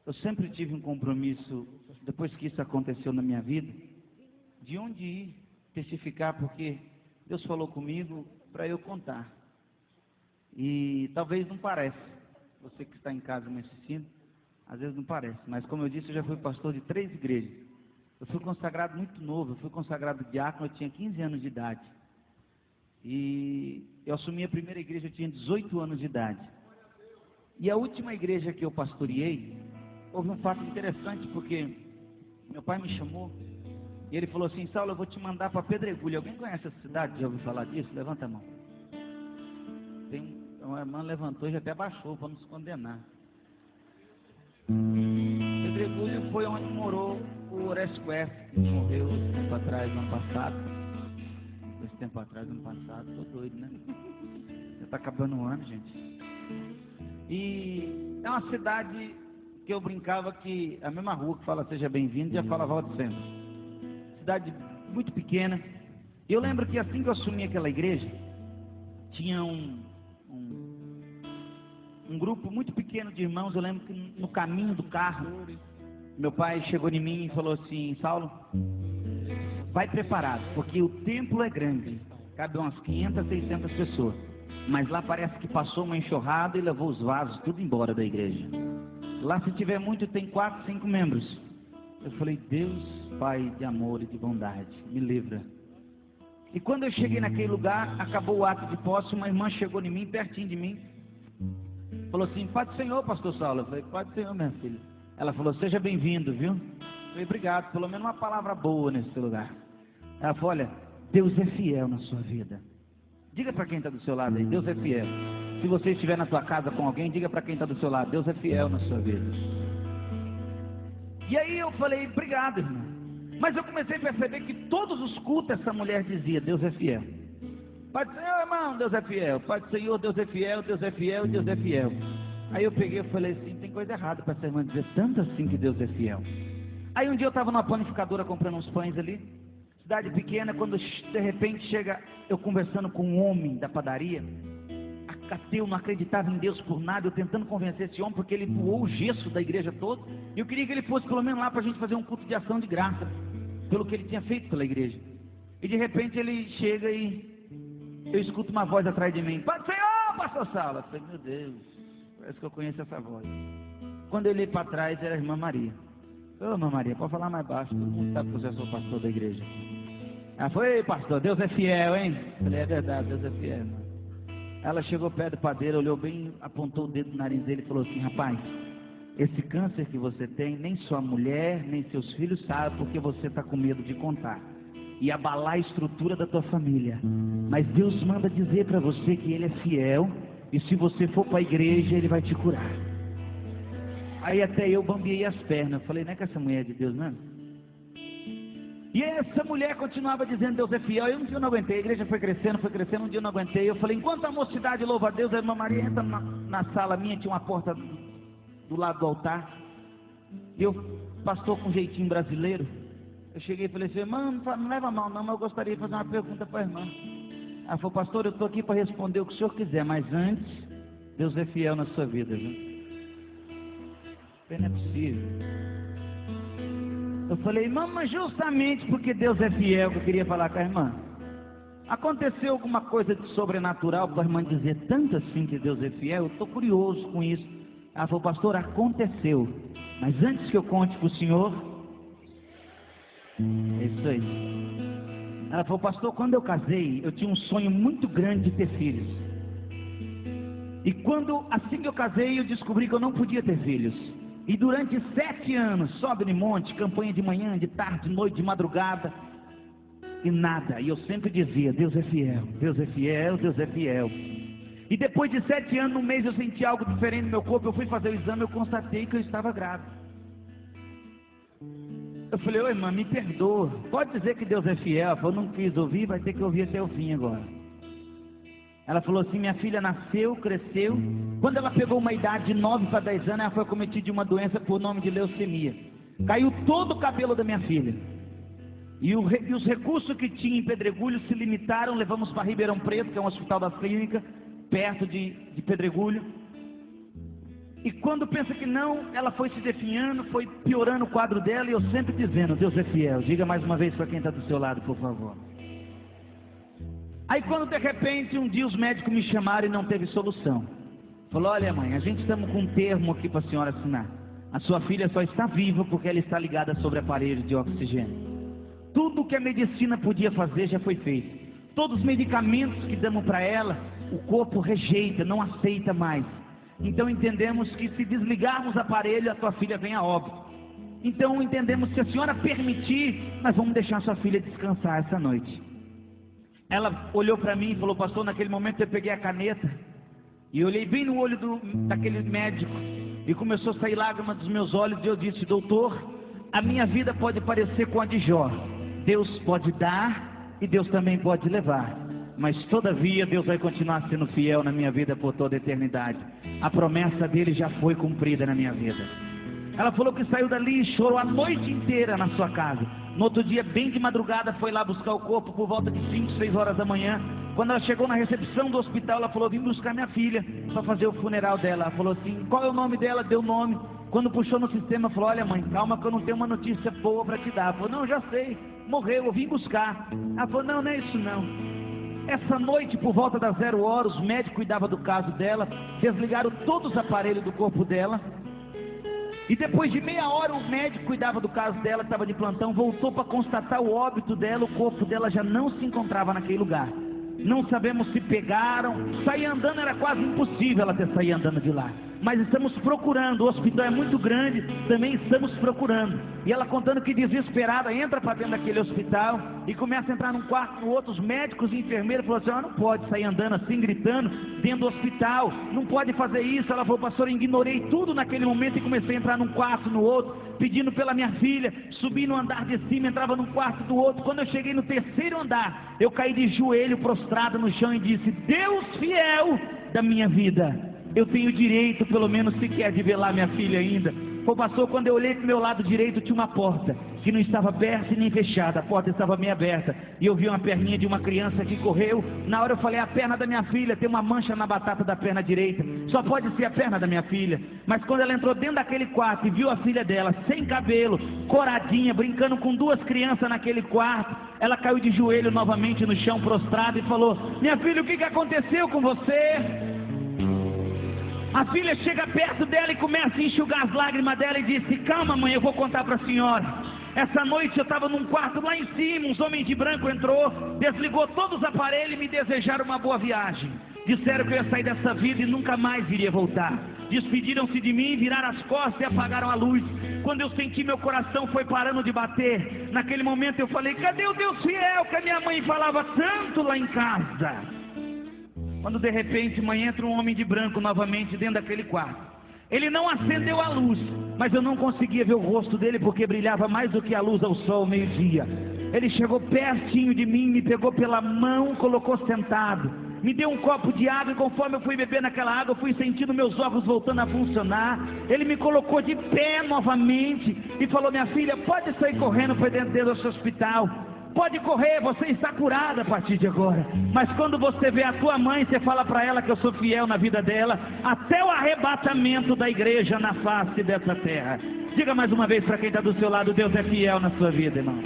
eu sempre tive um compromisso, depois que isso aconteceu na minha vida, de onde ir testificar, porque Deus falou comigo para eu contar. E talvez não pareça, você que está em casa me assistindo, às vezes não parece, mas como eu disse, eu já fui pastor de 3 igrejas. Eu fui consagrado muito novo, eu fui consagrado diácono, eu tinha 15 anos de idade. E eu assumi a primeira igreja, eu tinha 18 anos de idade. E a última igreja que eu pastoreei, houve um fato interessante, porque meu pai me chamou e ele falou assim: Saulo, eu vou te mandar para Pedregulho. Alguém conhece essa cidade? Já ouviu falar disso? Levanta a mão. Uma irmã levantou e já até baixou para não se condenar. Pedregulho foi onde morou o Horácio Quest, que morreu esse tempo atrás, ano passado. Esse tempo atrás, ano passado, tô doido, né? Já está acabando o ano, gente. E é uma cidade que eu brincava que a mesma rua que fala seja bem-vindo já fala volta sempre. Cidade muito pequena. E eu lembro que assim que eu assumi aquela igreja, tinha um grupo muito pequeno de irmãos. Eu lembro que no caminho do carro, meu pai chegou em mim e falou assim: Saulo, vai preparado, porque o templo é grande, cabe umas 500, 600 pessoas, mas lá parece que passou uma enxurrada e levou os vasos tudo embora da igreja. Lá, se tiver muito, tem 4, 5 membros. Eu falei: Deus, Pai de amor e de bondade, me livra. E quando eu cheguei naquele lugar, acabou o ato de posse, uma irmã chegou em mim, pertinho de mim, falou assim: Pai do Senhor, pastor Saulo. Eu falei: Pai do Senhor, minha filha. Ela falou: seja bem-vindo, viu? Eu falei: obrigado, pelo menos uma palavra boa nesse lugar. Ela falou: olha, Deus é fiel na sua vida. Diga para quem está do seu lado aí: Deus é fiel. Se você estiver na sua casa com alguém, diga para quem está do seu lado: Deus é fiel na sua vida. E aí eu falei: obrigado, irmão. Mas eu comecei a perceber que todos os cultos essa mulher dizia: Deus é fiel. Pai do Senhor, irmão, Deus é fiel. Pai do Senhor, Deus é fiel, Deus é fiel, Deus é fiel. Aí eu peguei e falei assim: tem coisa errada para essa irmã dizer tanto assim que Deus é fiel. Aí um dia eu estava numa panificadora comprando uns pães ali, cidade pequena, quando de repente chega eu conversando com um homem da padaria, ateu, não acreditava em Deus por nada, eu tentando convencer esse homem, porque ele voou o gesso da igreja toda, e eu queria que ele fosse pelo menos lá para a gente fazer um culto de ação de graça, pelo que ele tinha feito pela igreja. E de repente ele chega e eu escuto uma voz atrás de mim: Pai do Senhor, pastor Saulo. Eu falei: meu Deus, parece que eu conheço essa voz. Quando eu olhei para trás, era a irmã Maria. Ô, irmã Maria, pode falar mais baixo, todo mundo sabe que você é o pastor da igreja. Ela falou: ei, pastor, Deus é fiel, hein? Eu falei: é verdade, Deus é fiel. Ela chegou perto do padeiro, olhou bem, apontou o dedo no nariz dele e falou assim: rapaz, esse câncer que você tem, nem sua mulher, nem seus filhos sabem, porque você está com medo de contar e abalar a estrutura da tua família. Mas Deus manda dizer para você que Ele é fiel, e se você for para a igreja, Ele vai te curar. Aí até eu bambiei as pernas. Eu falei: não é que essa mulher é de Deus mesmo? E essa mulher continuava dizendo: Deus é fiel. E um dia eu não aguentei, a igreja foi crescendo, um dia eu não aguentei. Eu falei: enquanto a mocidade louva a Deus, a irmã Maria entra na sala minha, tinha uma porta do lado do altar, e eu, pastor com jeitinho brasileiro, eu cheguei e falei assim: irmã, não leva mal não, mas eu gostaria de fazer uma pergunta para a irmã. Ela falou: pastor, eu estou aqui para responder o que o senhor quiser, mas antes, Deus é fiel na sua vida, viu? Não é possível. Eu falei: irmã, mas justamente porque Deus é fiel, que eu queria falar com a irmã. Aconteceu alguma coisa de sobrenatural para a irmã dizer tanto assim que Deus é fiel? Eu estou curioso com isso. Ela falou: pastor, aconteceu, mas antes que eu conte para o senhor, é isso aí. Ela falou: pastor, quando eu casei, eu tinha um sonho muito grande de ter filhos. E assim que eu casei, eu descobri que eu não podia ter filhos. E durante 7 anos, sobe no monte, campanha de manhã, de tarde, de noite, de madrugada, e nada. E eu sempre dizia: Deus é fiel, Deus é fiel, Deus é fiel. E depois de 7 anos, no mês, eu senti algo diferente no meu corpo. Eu fui fazer o exame, eu constatei que eu estava grávida. Eu falei: ô irmã, me perdoa, pode dizer que Deus é fiel. Ela falou: não quis ouvir, vai ter que ouvir até o fim agora. Ela falou assim: minha filha nasceu, cresceu. Quando ela pegou uma idade de 9 para 10 anos, ela foi acometida de uma doença por nome de leucemia. Caiu todo o cabelo da minha filha. E os recursos que tinha em Pedregulho se limitaram. Levamos para Ribeirão Preto, que é um hospital das clínicas, perto de Pedregulho. E quando pensa que não, ela foi se definhando, foi piorando o quadro dela, e eu sempre dizendo, Deus é fiel. Diga mais uma vez para quem está do seu lado, por favor. Aí quando de repente um dia os médicos me chamaram e não teve solução. Falou, olha mãe, a gente estamos com um termo aqui para a senhora assinar. A sua filha só está viva porque ela está ligada sobre aparelho de oxigênio. Tudo que a medicina podia fazer já foi feito. Todos os medicamentos que damos para ela, o corpo rejeita, não aceita mais. Então entendemos que se desligarmos o aparelho, a tua filha vem a óbito. Então entendemos que se a senhora permitir, nós vamos deixar a sua filha descansar essa noite. Ela olhou para mim e falou, pastor, naquele momento eu peguei a caneta e olhei bem no olho daquele médico e começou a sair lágrimas dos meus olhos, e eu disse, doutor, a minha vida pode parecer com a de Jó. Deus pode dar e Deus também pode levar. Mas todavia Deus vai continuar sendo fiel na minha vida por toda a eternidade. A promessa dele já foi cumprida na minha vida. Ela falou que saiu dali e chorou a noite inteira na sua casa. No outro dia, bem de madrugada, foi lá buscar o corpo por volta de 5, 6 horas da manhã. Quando ela chegou na recepção do hospital, ela falou, vim buscar minha filha para fazer o funeral dela. Ela falou assim, qual é o nome dela? Deu o nome. Quando puxou no sistema, falou, olha mãe, calma que eu não tenho uma notícia boa para te dar. Ela falou, não, já sei, morreu, eu vim buscar. Ela falou, não, não é isso não. Essa noite, por volta das 0 horas, os médicos cuidavam do caso dela, desligaram todos os aparelhos do corpo dela, e depois de meia hora o médico cuidava do caso dela, estava de plantão, voltou para constatar o óbito dela, o corpo dela já não se encontrava naquele lugar. Não sabemos se pegaram, sair andando era quase impossível ela ter saído andando de lá. Mas estamos procurando, o hospital é muito grande, também estamos procurando. E ela contando que desesperada, entra para dentro daquele hospital e começa a entrar num quarto no outro, os médicos e enfermeiros falaram assim, não pode sair andando assim, gritando, dentro do hospital, não pode fazer isso. Ela falou, pastor, eu ignorei tudo naquele momento e comecei a entrar num quarto no outro, pedindo pela minha filha, subi no andar de cima, entrava num quarto do outro. Quando eu cheguei no 3º andar, eu caí de joelho prostrado no chão e disse, Deus fiel da minha vida, eu tenho direito, pelo menos sequer, de velar minha filha ainda. Pô, pastor, quando eu olhei para o meu lado direito, tinha uma porta que não estava aberta e nem fechada, a porta estava meio aberta, e eu vi uma perninha de uma criança que correu. Na hora eu falei, a perna da minha filha, tem uma mancha na batata da perna direita, só pode ser a perna da minha filha. Mas quando ela entrou dentro daquele quarto e viu a filha dela, sem cabelo, coradinha, brincando com 2 crianças naquele quarto, ela caiu de joelho novamente no chão, prostrada, e falou, minha filha, o que aconteceu com você? A filha chega perto dela e começa a enxugar as lágrimas dela e disse, calma mãe, eu vou contar para a senhora. Essa noite eu estava num quarto lá em cima, uns homens de branco entrou, desligou todos os aparelhos e me desejaram uma boa viagem. Disseram que eu ia sair dessa vida e nunca mais iria voltar. Despediram-se de mim, viraram as costas e apagaram a luz. Quando eu senti meu coração foi parando de bater, naquele momento eu falei, cadê o Deus fiel que a minha mãe falava tanto lá em casa? Quando de repente, mãe, entra um homem de branco novamente dentro daquele quarto. Ele não acendeu a luz, mas eu não conseguia ver o rosto dele porque brilhava mais do que a luz ao sol meio-dia. Ele chegou pertinho de mim, me pegou pela mão, colocou sentado, me deu um copo de água e conforme eu fui beber naquela água, eu fui sentindo meus órgãos voltando a funcionar. Ele me colocou de pé novamente e falou, minha filha, pode sair correndo para dentro desse hospital. Pode correr, você está curada a partir de agora. Mas quando você vê a tua mãe, você fala para ela que eu sou fiel na vida dela, até o arrebatamento da igreja na face dessa terra. Diga mais uma vez para quem está do seu lado, Deus é fiel na sua vida, irmão.